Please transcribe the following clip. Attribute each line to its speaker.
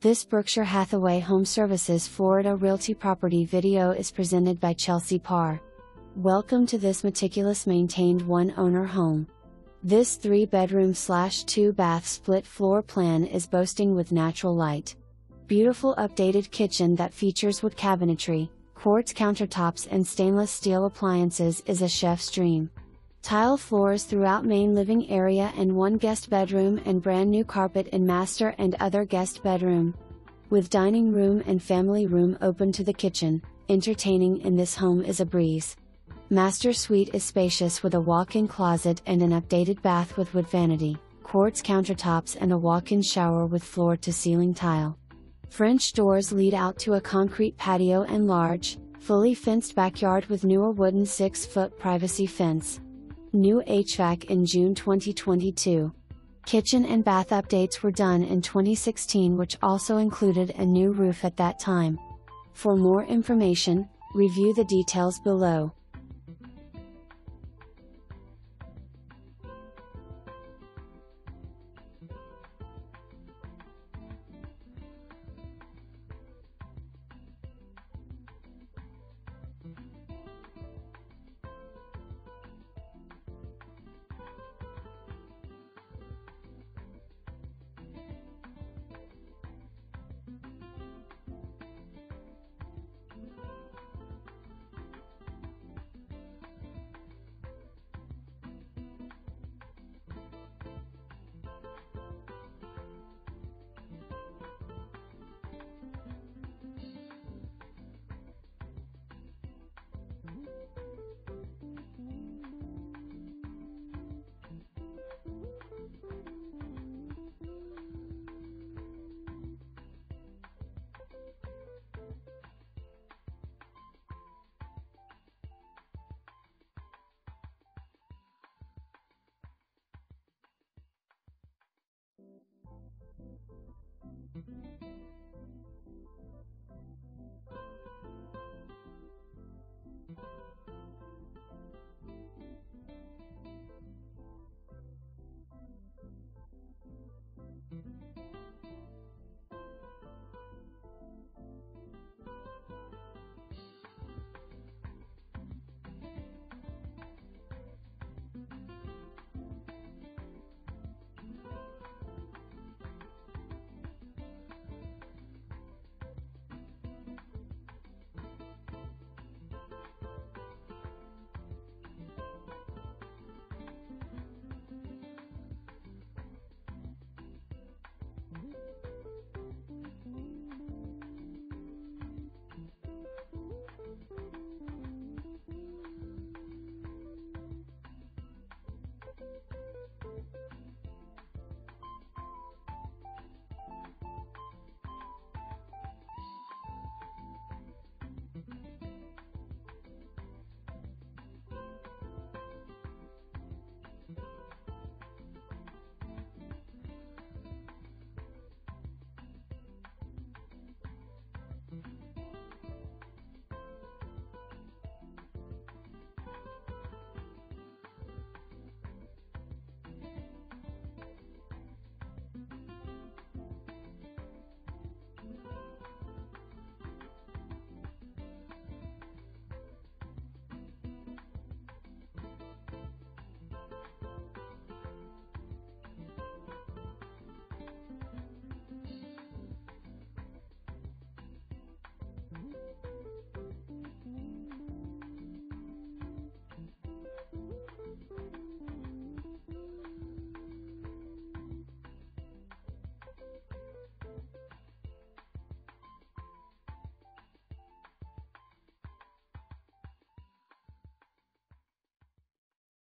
Speaker 1: This Berkshire Hathaway HomeServices Florida Realty property video is presented by Chelsea Parr. Welcome to this meticulous maintained one-owner home. This 3-bedroom/2-bath split floor plan is boasting with natural light. Beautiful updated kitchen that features wood cabinetry, quartz countertops and stainless steel appliances is a chef's dream. Tile floors throughout main living area and one guest bedroom and brand new carpet in master and other guest bedroom. With dining room and family room open to the kitchen, entertaining in this home is a breeze. Master suite is spacious with a walk-in closet and an updated bath with wood vanity, quartz countertops and a walk-in shower with floor-to-ceiling tile. French doors lead out to a concrete patio and large, fully fenced backyard with newer wooden 6-foot privacy fence. New HVAC in June 2022. Kitchen and bath updates were done in 2016, which also included a new roof at that time. For more information, review the details below.